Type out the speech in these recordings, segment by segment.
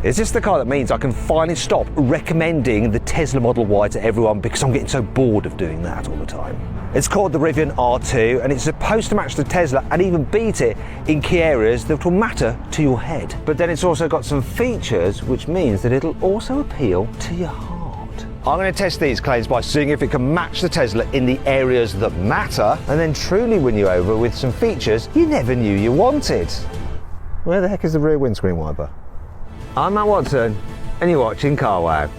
Is this the car that means I can finally stop recommending the Tesla Model Y to everyone because I'm getting so bored of doing that all the time? It's called the Rivian R2 and it's supposed to match the Tesla and even beat it in key areas that will matter to your head. But then it's also got some features which means that it'll also appeal to your heart. I'm going to test these claims by seeing if it can match the Tesla in the areas that matter and then truly win you over with some features you never knew you wanted. Where the heck is the rear windscreen wiper? I'm Matt Watson and you're watching Car Wow.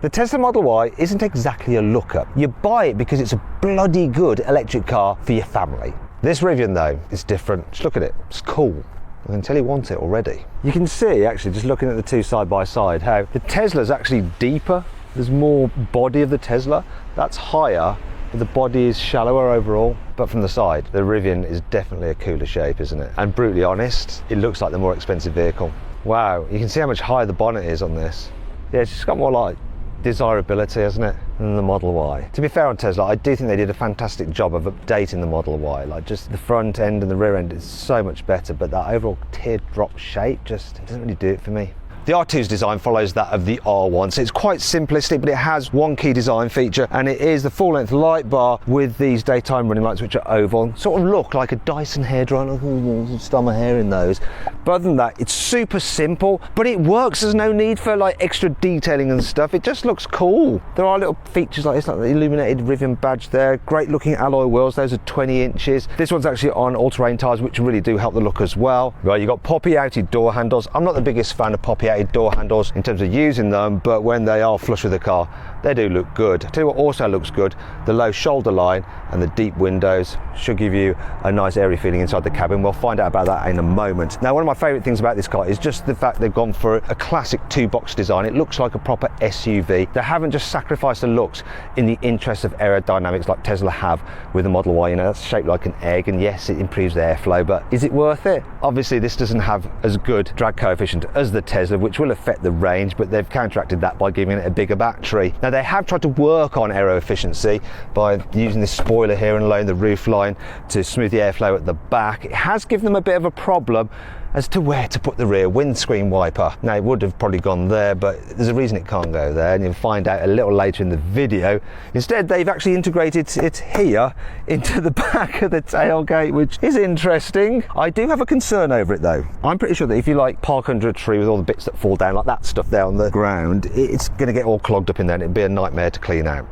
The Tesla Model Y isn't exactly a looker. You buy it because it's a bloody good electric car for your family. This Rivian though is different. Just look at it, it's cool. I can tell you want it already. You can see actually just looking at the two side by side how the Tesla's actually deeper. There's more body of the Tesla. That's higher, but the body is shallower overall. But from the side, the Rivian is definitely a cooler shape, isn't it? And brutally honest, it looks like the more expensive vehicle. Wow, you can see how much higher the bonnet is on this. Yeah, it's just got more like desirability, hasn't it, than the Model Y. To be fair on Tesla, I do think they did a fantastic job of updating the Model Y. Like just the front end and the rear end is so much better, but that overall teardrop shape just doesn't really do it for me. The R2's design follows that of the R1, so it's quite simplistic, but it has one key design feature, and it is the full-length light bar with these daytime running lights, which are oval. Sort of look like a Dyson hairdryer. I'll style my hair in those. But other than that, it's super simple, but it works. There's no need for like extra detailing and stuff. It just looks cool. There are little features like this, like the illuminated Rivian badge there. Great looking alloy wheels. Those are 20 inches. This one's actually on all-terrain tyres, which really do help the look as well. Right, you've got poppy-outed door handles. I'm not the biggest fan of poppy-outed door handles in terms of using them, but when they are flush with the car, they do look good. Tell you what also looks good, the low shoulder line and the deep windows should give you a nice airy feeling inside the cabin. We'll find out about that in a moment. Now, one of my favourite things about this car is just the fact they've gone for a classic two-box design. It looks like a proper SUV. They haven't just sacrificed the looks in the interest of aerodynamics like Tesla have with the Model Y. You know, that's shaped like an egg, and yes, it improves the airflow, but is it worth it? Obviously, this doesn't have as good drag coefficient as the Tesla, which will affect the range, but they've counteracted that by giving it a bigger battery. Now, they have tried to work on aero efficiency by using this spoiler here and lowering the roof line to smooth the airflow at the back. It has given them a bit of a problem as to where to put the rear windscreen wiper. Now, it would have probably gone there, but there's a reason it can't go there, and you'll find out a little later in the video. Instead, they've actually integrated it here into the back of the tailgate, which is interesting. I do have a concern over it though. I'm pretty sure that if you like park under a tree with all the bits that fall down, like that stuff there on the ground, it's going to get all clogged up in there and it'd be a nightmare to clean out.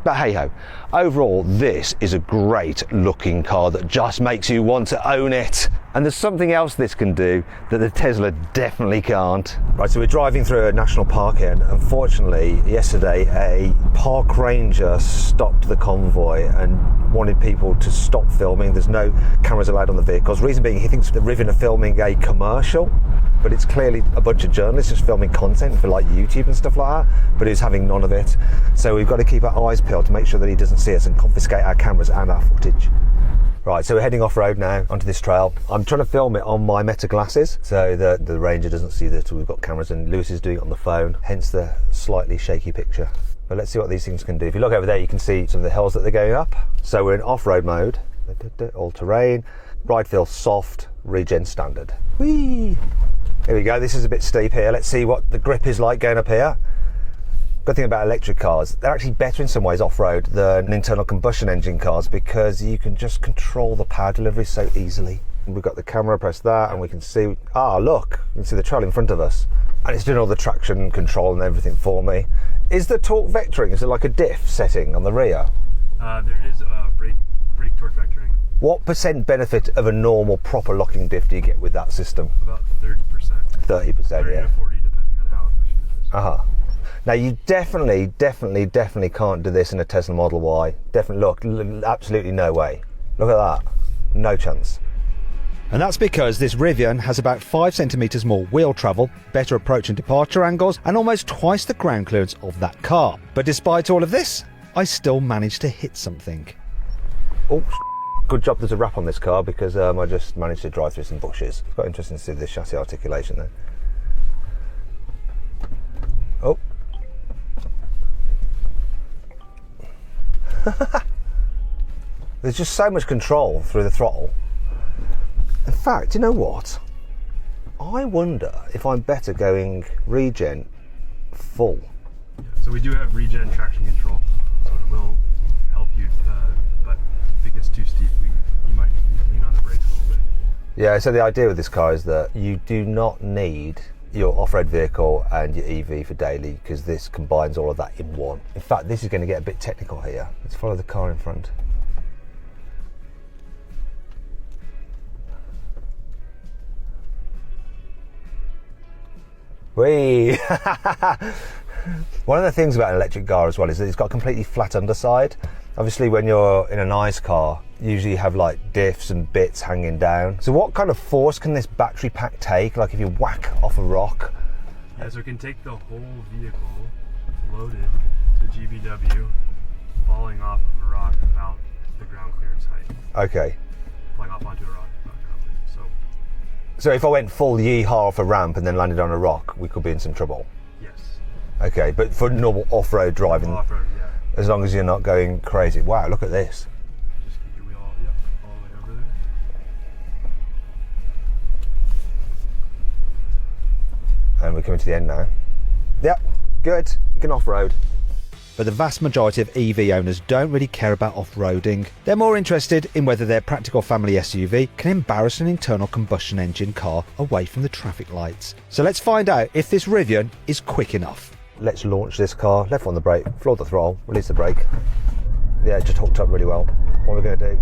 But hey ho, overall this is a great looking car that just makes you want to own it. And there's something else this can do that the Tesla definitely can't. Right, so we're driving through a national park here, and unfortunately yesterday a park ranger stopped the convoy and wanted people to stop filming. There's no cameras allowed on the vehicles. Reason being, he thinks the Rivian are filming a commercial, but it's clearly a bunch of journalists just filming content for like YouTube and stuff like that, but he's having none of it. So we've got to keep our eyes peeled to make sure that he doesn't see us and confiscate our cameras and our footage. Right, so we're heading off-road now onto this trail. I'm trying to film it on my Meta glasses so that the ranger doesn't see that we've got cameras, and Lewis is doing it on the phone, hence the slightly shaky picture. But let's see what these things can do. If you look over there, you can see some of the hills that they're going up. So we're in off-road mode, all-terrain, ride feels soft, regen standard. Whee! Here we go, this is a bit steep here. Let's see what the grip is like going up here. Good thing about electric cars, they're actually better in some ways off-road than internal combustion engine cars because you can just control the power delivery so easily. We've got the camera, press that, and we can see, look, you can see the trail in front of us. And it's doing all the traction control and everything for me. Is the torque vectoring, is it like a diff setting on the rear? There is brake torque vectoring. What percent benefit of a normal proper locking diff do you get with that system? About 30%. 30%, 30 yeah. to 40 depending on how efficient it is. Uh-huh. Now you definitely can't do this in a Tesla Model Y. Definitely, look, absolutely no way. Look at that, no chance. And that's because this Rivian has about 5 centimetres more wheel travel, better approach and departure angles, and almost twice the ground clearance of that car. But despite all of this, I still managed to hit something. Oh, good job there's a wrap on this car because I just managed to drive through some bushes. It's quite interesting to see this chassis articulation there. Oh. There's just so much control through the throttle. In fact, you know what? I wonder if I'm better going regen full. Yeah, so we do have regen traction control, so it will help you, but if it gets too steep, you might need to lean on the brakes a little bit. Yeah, so the idea with this car is that you do not need your off-road vehicle and your EV for daily, because this combines all of that in one. In fact, this is going to get a bit technical here. Let's follow the car in front. Whee! One of the things about an electric car as well is that it's got a completely flat underside. Obviously when you're in a nice car, you usually have like diffs and bits hanging down. So what kind of force can this battery pack take, like if you whack off a rock? Yeah, so it can take the whole vehicle loaded to GVW, falling off of a rock about the ground clearance height. Okay. Falling off onto a rock about ground clearance. So if I went full yeehaw off a ramp and then landed on a rock, we could be in some trouble. Yes. Okay, but for normal off-road driving, Off-road, yeah. as long as you're not going crazy. Wow, look at this. Just keep your wheel all the way over there. And we're coming to the end now. Yep, good, you can off-road. But the vast majority of EV owners don't really care about off-roading. They're more interested in whether their practical family SUV can embarrass an internal combustion engine car away from the traffic lights. So let's find out if this Rivian is quick enough. Let's launch this car, left on the brake, floor the throttle, release the brake. Yeah, it just hooked up really well. What we're going to do?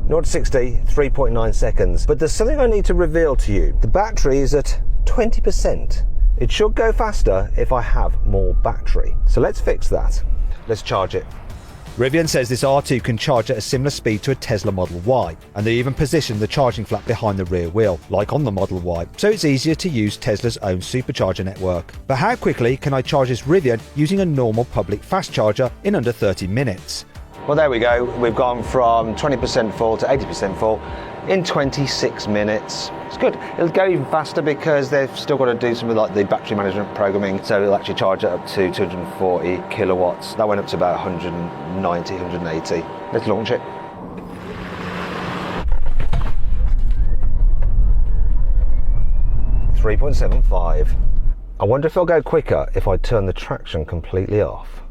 0 to 60, 3.9 seconds. But there's something I need to reveal to you. The battery is at 20%. It should go faster if I have more battery. So let's fix that. Let's charge it. Rivian says this R2 can charge at a similar speed to a Tesla Model Y, and they even position the charging flap behind the rear wheel, like on the Model Y, so it's easier to use Tesla's own supercharger network. But how quickly can I charge this Rivian using a normal public fast charger in under 30 minutes? Well, there we go. We've gone from 20% full to 80% full in 26 minutes. It's good. It'll go even faster because they've still got to do something like the battery management programming, so it'll actually charge it up to 240 kilowatts. That went up to about 190, 180. Let's launch it. .75. I wonder if it'll go quicker if I turn the traction completely off.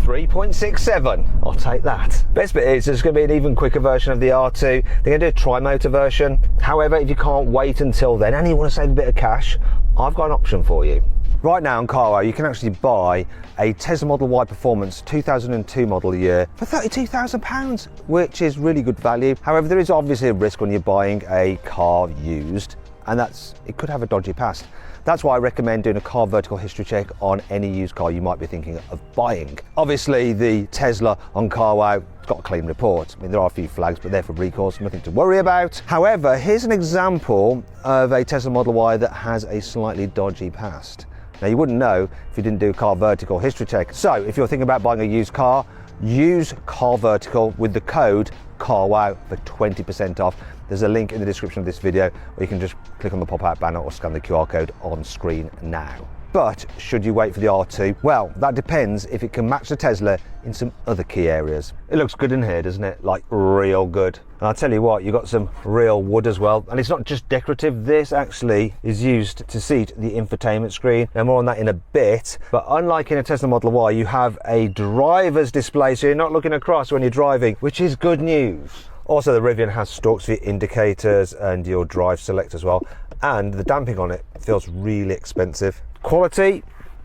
3.67. I'll take that. Best bit is there's going to be an even quicker version of the R2. They're going to do a tri-motor version. However, if you can't wait until then and you want to save a bit of cash, I've got an option for you. Right now on CarWow, you can actually buy a Tesla Model Y Performance 2002 model year for £32,000, which is really good value. However, there is obviously a risk when you're buying a car used, and it could have a dodgy past. That's why I recommend doing a car vertical history check on any used car you might be thinking of buying. Obviously, the Tesla on CarWow got a clean report. I mean, there are a few flags, but they're for recalls, nothing to worry about. However, here's an example of a Tesla Model Y that has a slightly dodgy past. Now, you wouldn't know if you didn't do a car vertical history check. So, if you're thinking about buying a used car, use Car Vertical with the code CarWow for 20% off. There's a link in the description of this video, or you can just click on the pop-out banner or scan the QR code on screen now. But should you wait for the R2? Well, that depends if it can match the Tesla in some other key areas. It looks good in here, doesn't it? Like real good. And I'll tell you what, you've got some real wood as well. And it's not just decorative. This actually is used to seat the infotainment screen. Now, more on that in a bit. But unlike in a Tesla Model Y, you have a driver's display, so you're not looking across when you're driving, which is good news. Also, the Rivian has stalks for your indicators and your drive select as well. And the damping on it feels really expensive. Quality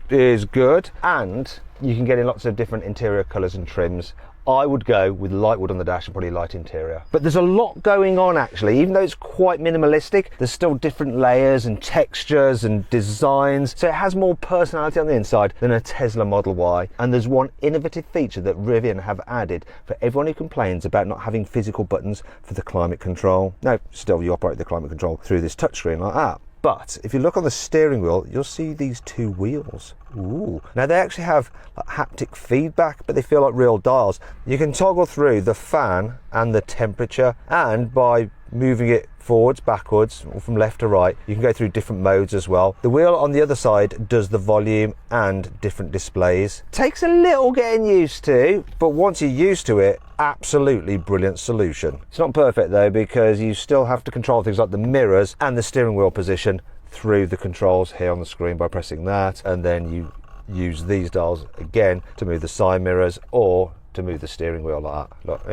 is good, and you can get in lots of different interior colours and trims. I would go with light wood on the dash and probably light interior. But there's a lot going on actually. Even though it's quite minimalistic, there's still different layers and textures and designs. So it has more personality on the inside than a Tesla Model Y. And there's one innovative feature that Rivian have added for everyone who complains about not having physical buttons for the climate control. Now, still you operate the climate control through this touchscreen like that. But if you look on the steering wheel, you'll see these two wheels. Ooh. Now they actually have like haptic feedback, but they feel like real dials. You can toggle through the fan and the temperature, and by moving it forwards, backwards, or from left to right. You can go through different modes as well. The wheel on the other side does the volume and different displays. Takes a little getting used to, but once you're used to it, absolutely brilliant solution. It's not perfect though, because you still have to control things like the mirrors and the steering wheel position through the controls here on the screen by pressing that, and then you use these dials again to move the side mirrors or to move the steering wheel like that. Look,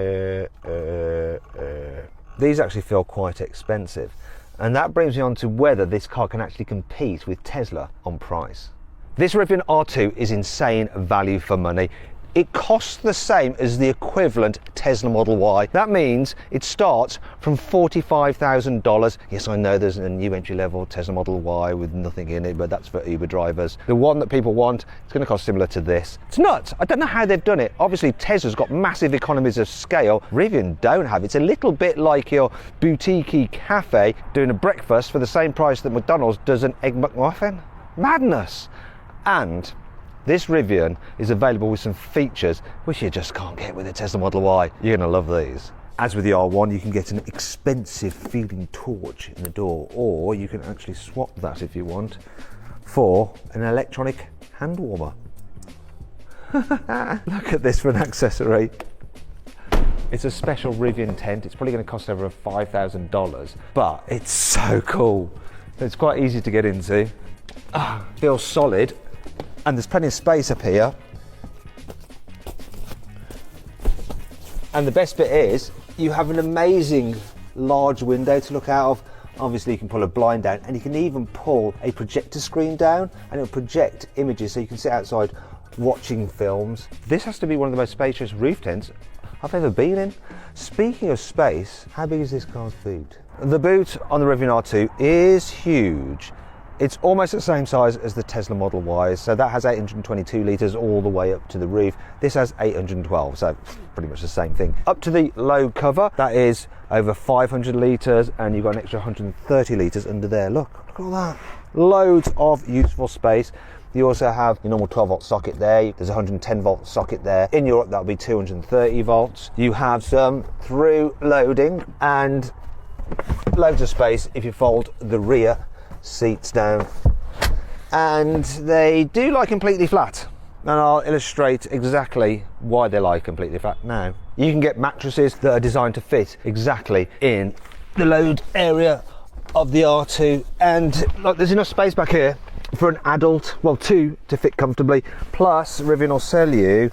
these actually feel quite expensive, and that brings me on to whether this car can actually compete with Tesla on price. This Rivian R2 is insane value for money. It costs the same as the equivalent Tesla Model Y. That means it starts from $45,000. Yes, I know there's a new entry-level Tesla Model Y with nothing in it, but that's for Uber drivers. The one that people want, it's going to cost similar to this. It's nuts. I don't know how they've done it. Obviously, Tesla's got massive economies of scale. Rivian don't have. It's a little bit like your boutique cafe doing a breakfast for the same price that McDonald's does an Egg McMuffin. Madness. And this Rivian is available with some features which you just can't get with the Tesla Model Y. You're going to love these. As with the R1, you can get an expensive feeling torch in the door, or you can actually swap that if you want for an electronic hand warmer. Look at this for an accessory. It's a special Rivian tent. It's probably going to cost over $5,000, but it's so cool. It's quite easy to get into. Feels solid. And there's plenty of space up here. And the best bit is you have an amazing large window to look out of. Obviously you can pull a blind down, and you can even pull a projector screen down and it'll project images so you can sit outside watching films. This has to be one of the most spacious roof tents I've ever been in. Speaking of space, how big is this car's boot? The boot on the Rivian R2 is huge. It's almost the same size as the Tesla Model Y, so that has 822 litres all the way up to the roof. This has 812, so pretty much the same thing. Up to the low cover, that is over 500 litres, and you've got an extra 130 litres under there. Look at all that. Loads of useful space. You also have your normal 12 volt socket there. There's a 110 volt socket there. In Europe, that'll be 230 volts. You have some through loading and loads of space if you fold the rear seats down, and they do lie completely flat, and I'll illustrate exactly why they lie completely flat now. You can get mattresses that are designed to fit exactly in the load area of the R2, and look, there's enough space back here for an adult, well, two to fit comfortably, plus Rivian will sell you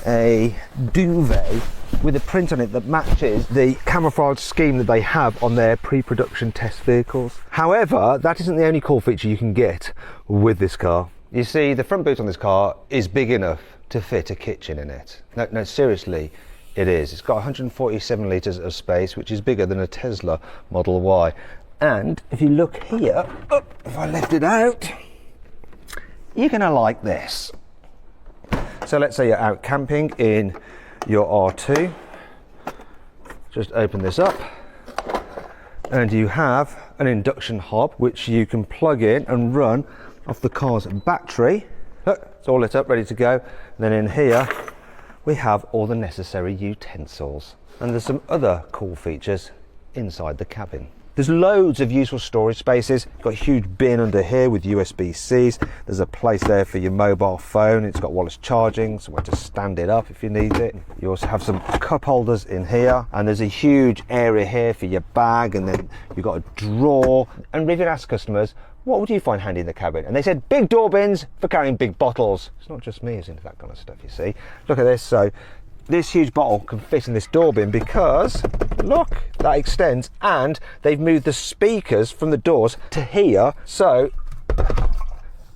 a duvet with a print on it that matches the camouflage scheme that they have on their pre-production test vehicles. However, that isn't the only cool feature you can get with this car. You see, the front boot on this car is big enough to fit a kitchen in it. No, seriously, it is. It's got 147 litres of space, which is bigger than a Tesla Model Y. And if you look here, if I lift it out, you're gonna like this. So let's say you're out camping in your R2, just open this up, and you have an induction hob which you can plug in and run off the car's battery. Look, it's all lit up, ready to go. And then in here we have all the necessary utensils, and there's some other cool features inside the cabin. There's loads of useful storage spaces. You've got a huge bin under here with USB-Cs. There's a place there for your mobile phone. It's got wireless charging, somewhere to stand it up if you need it. You also have some cup holders in here, and there's a huge area here for your bag, and then you've got a drawer. And Rivian asked customers, what would you find handy in the cabin? And they said big door bins for carrying big bottles. It's not just me who's into that kind of stuff, you see. Look at this. So this huge bottle can fit in this door bin because, look, that extends, and they've moved the speakers from the doors to here, so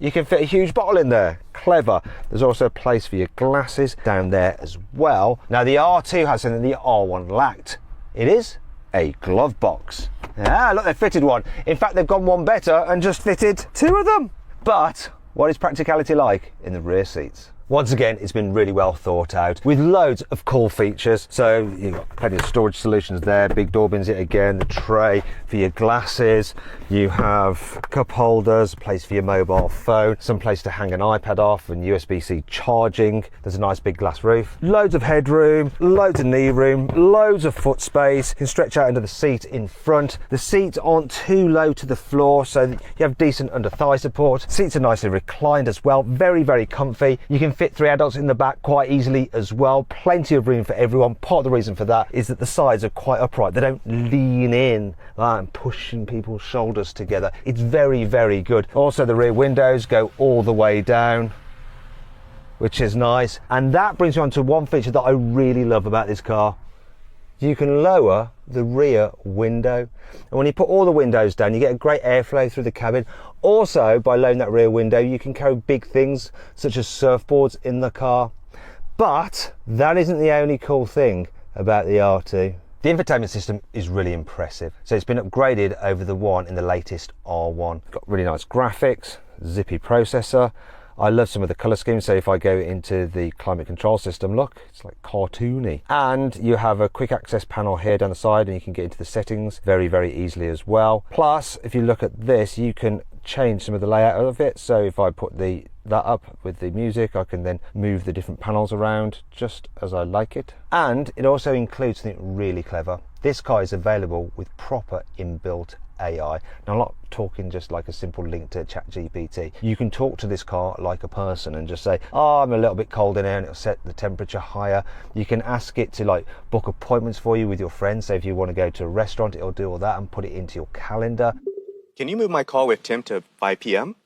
you can fit a huge bottle in there. Clever. There's also a place for your glasses down there as well. Now the R2 has something the R1 lacked. It is a glove box. Look, they've fitted one. In fact, they've gone one better and just fitted two of them. But what is practicality like in the rear seats? Once again, it's been really well thought out with loads of cool features. So you've got plenty of storage solutions there, big door bins it again, the tray for your glasses, you have cup holders, a place for your mobile phone, some place to hang an iPad off and USB-C charging. There's a nice big glass roof, loads of headroom, loads of knee room, loads of foot space. You can stretch out under the seat in front. The seats aren't too low to the floor, so that you have decent under thigh support. Seats are nicely reclined as well, very, very comfy. You can fit 3 adults in the back quite easily as well. Plenty of room for everyone. Part of the reason for that is that the sides are quite upright. They don't lean in like and pushing people's shoulders together. It's very, very good. Also, the rear windows go all the way down, which is nice. And that brings me on to one feature that I really love about this car. You can lower the rear window, and when you put all the windows down, you get a great airflow through the cabin. Also, by lowering that rear window, you can carry big things such as surfboards in the car. But that isn't the only cool thing about the R2. The infotainment system is really impressive. So it's been upgraded over the one in the latest R1. Got really nice graphics, zippy processor. I love some of the colour schemes. So if I go into the climate control system, look, it's like cartoony. And you have a quick access panel here down the side, and you can get into the settings very, very easily as well. Plus, if you look at this, you can change some of the layout of it. So if I put that up with the music, I can then move the different panels around just as I like it. And it also includes something really clever. This car is available with proper inbuilt AI. Now, I'm not talking just like a simple link to ChatGPT. You can talk to this car like a person and just say, oh, I'm a little bit cold in here, and it'll set the temperature higher. You can ask it to like book appointments for you with your friends. So if you want to go to a restaurant, it'll do all that and put it into your calendar. Can you move my call with Tim to 5 p.m.?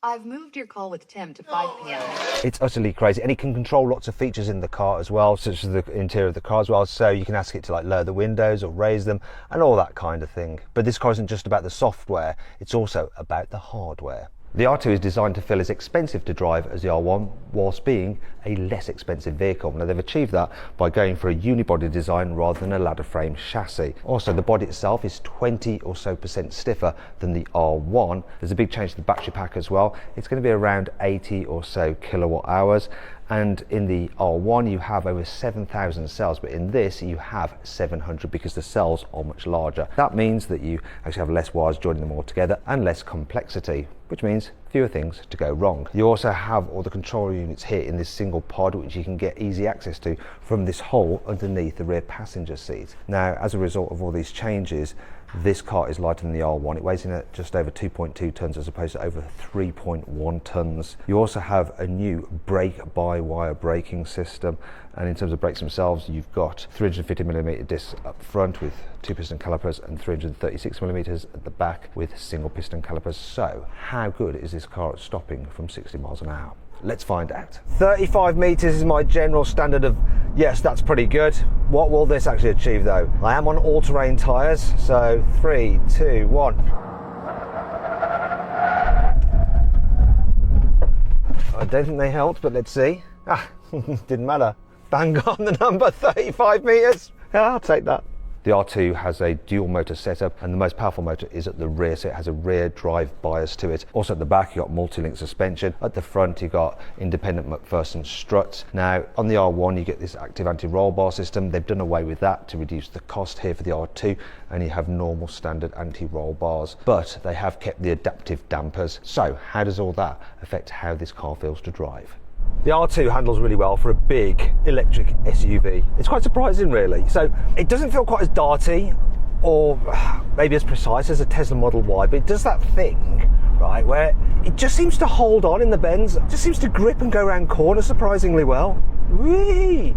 I've moved your call with Tim to 5 p.m. It's utterly crazy, and it can control lots of features in the car as well, such as the interior of the car as well. So you can ask it to like lower the windows or raise them and all that kind of thing. But this car isn't just about the software, it's also about the hardware. The R2 is designed to feel as expensive to drive as the R1, whilst being a less expensive vehicle. Now, they've achieved that by going for a unibody design rather than a ladder frame chassis. Also, the body itself is 20% or so stiffer than the R1. There's a big change to the battery pack as well. It's going to be around 80 or so kilowatt hours. And in the R1 you have over 7,000 cells, but in this you have 700 because the cells are much larger. That means that you actually have less wires joining them all together and less complexity, which means fewer things to go wrong. You also have all the control units here in this single pod, which you can get easy access to from this hole underneath the rear passenger seat. Now, as a result of all these changes, this car is lighter than the R1. It weighs in at just over 2.2 tons as opposed to over 3.1 tons. You also have a new brake-by-wire braking system, and in terms of brakes themselves, you've got 350mm discs up front with 2 piston calipers and 336mm at the back with single piston calipers. So how good is this car at stopping from 60 miles an hour? Let's find out. 35 meters is my general standard of, yes, that's pretty good. What will this actually achieve though? I am on all-terrain tires, so 3, 2, 1. I don't think they helped, but let's see. Didn't matter. Bang on the number, 35 meters. Yeah, I'll take that. The R2 has a dual motor setup, and the most powerful motor is at the rear, so it has a rear drive bias to it. Also at the back you've got multi-link suspension. At the front you've got independent McPherson struts. Now on the R1 you get this active anti-roll bar system. They've done away with that to reduce the cost here for the R2, and you have normal standard anti-roll bars, but they have kept the adaptive dampers. So how does all that affect how this car feels to drive? The R2 handles really well for a big electric SUV. It's quite surprising really. So it doesn't feel quite as darty or maybe as precise as a Tesla Model Y, but it does that thing, right, where it just seems to hold on in the bends, it just seems to grip and go around corners surprisingly well. Whee!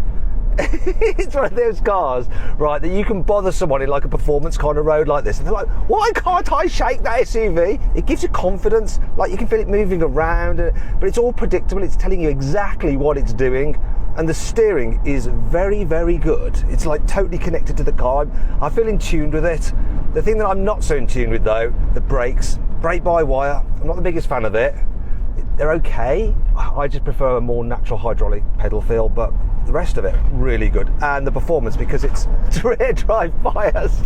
It's one of those cars, right, that you can bother someone in like a performance kind of road like this, and they're like, why can't I shake that SUV? It gives you confidence, like you can feel it moving around, but it's all predictable. It's telling you exactly what it's doing, and the steering is very, very good. It's like totally connected to the car. I feel in tune with it. The thing that I'm not so in tune with though, the brakes, brake-by-wire. I'm not the biggest fan of it. They're okay. I just prefer a more natural hydraulic pedal feel, but the rest of it really good. And the performance, because it's rear drive bias.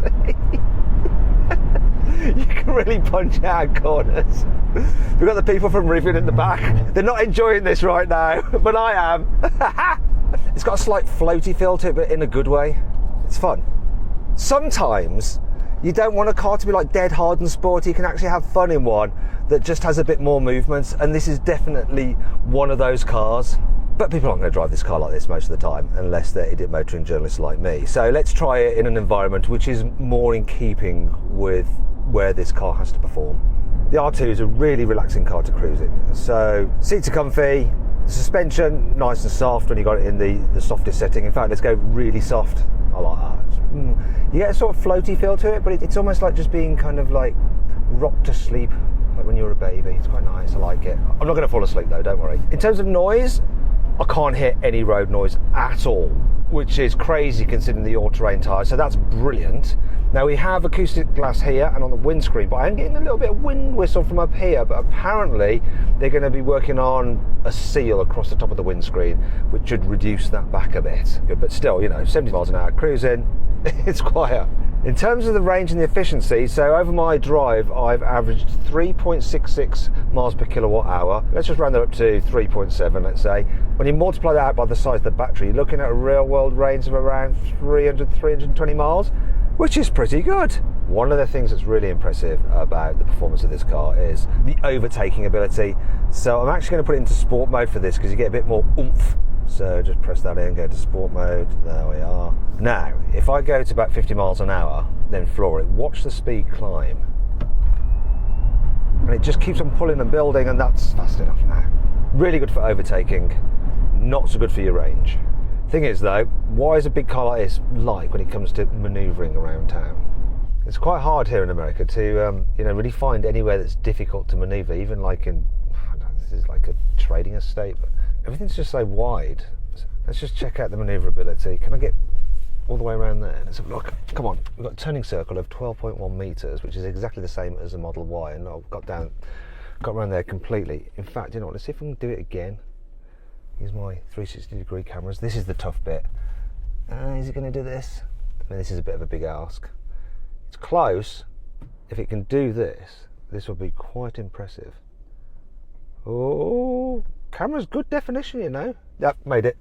You can really punch out corners. We've got the people from Rivian in the back. They're not enjoying this right now, but I am. It's got a slight floaty feel to it, but in a good way. It's fun. Sometimes you don't want a car to be like dead hard and sporty. You can actually have fun in one that just has a bit more movement, and this is definitely one of those cars. But people aren't going to drive this car like this most of the time unless they're idiot motoring journalists like me. So let's try it in an environment which is more in keeping with where this car has to perform. The R2 is a really relaxing car to cruise in. So seats are comfy, the suspension nice and soft when you got it in the softest setting. In fact, let's go really soft. I like that. You get a sort of floaty feel to it, but it's almost like just being kind of like rocked to sleep, like when you're a baby. It's quite nice, I like it. I'm not going to fall asleep though, don't worry. In terms of noise, I can't hear any road noise at all, which is crazy considering the all-terrain tyres, so that's brilliant. Now we have acoustic glass here and on the windscreen, but I am getting a little bit of wind whistle from up here, but apparently they're going to be working on a seal across the top of the windscreen, which should reduce that back a bit. But still, you know, 70 miles an hour cruising, it's quiet. In terms of the range and the efficiency, so over my drive, I've averaged 3.66 miles per kilowatt hour. Let's just round that up to 3.7, let's say. When you multiply that out by the size of the battery, you're looking at a real world range of around 320 miles, which is pretty good. One of the things that's really impressive about the performance of this car is the overtaking ability. So I'm actually going to put it into sport mode for this because you get a bit more oomph. So just press that in, go to sport mode, there we are. Now, if I go to about 50 miles an hour, then floor it, watch the speed climb. And it just keeps on pulling and building, and that's fast enough now. Really good for overtaking, not so good for your range. Thing is though, why is a big car like this like when it comes to manoeuvring around town? It's quite hard here in America to really find anywhere that's difficult to manoeuvre, even like in, this is like a trading estate, but everything's just so wide. Let's just check out the manoeuvrability. Can I get all the way around there? Let's have a look. Come on, we've got a turning circle of 12.1 meters, which is exactly the same as a Model Y, and I've got around there completely. In fact, you know what, let's see if we can do it again. Use my 360-degree cameras. This is the tough bit. Is it going to do this? I mean, this is a bit of a big ask. It's close. If it can do this, this will be quite impressive. Oh, camera's good definition, you know. Yep, made it.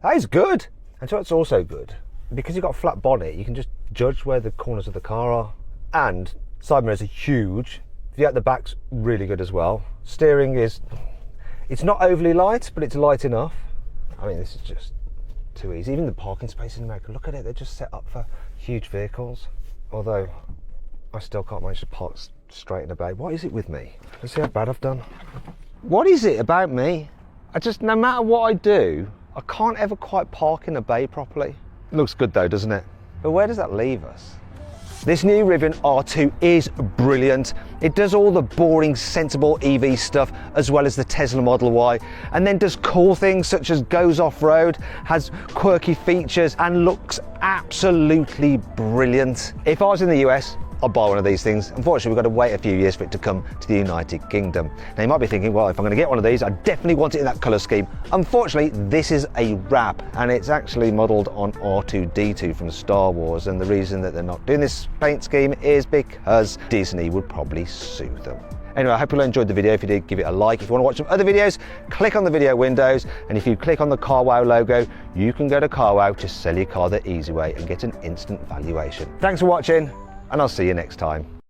That is good. And so it's also good because you've got a flat bonnet, you can just judge where the corners of the car are. And side mirrors are huge. The at the back's really good as well. Steering is, it's not overly light, but it's light enough. I mean, this is just too easy. Even the parking spaces in America, look at it, they're just set up for huge vehicles. Although I still can't manage to park straight in a bay. What is it with me? Let's see how bad I've done. What is it about me? No matter what I do, I can't ever quite park in a bay properly. It looks good though, doesn't it? But where does that leave us? This new Rivian R2 is brilliant. It does all the boring, sensible EV stuff as well as the Tesla Model Y, and then does cool things such as goes off-road, has quirky features, and looks absolutely brilliant. If I was in the US, I'd buy one of these things. Unfortunately, we've got to wait a few years for it to come to the United Kingdom. Now you might be thinking, well, if I'm going to get one of these, I definitely want it in that colour scheme. Unfortunately, this is a wrap, and it's actually modelled on R2-D2 from Star Wars, and the reason that they're not doing this paint scheme is because Disney would probably sue them. Anyway, I hope you all enjoyed the video. If you did, give it a like. If you want to watch some other videos, click on the video windows, and if you click on the CarWow logo, you can go to CarWow to sell your car the easy way and get an instant valuation. Thanks for watching, and I'll see you next time.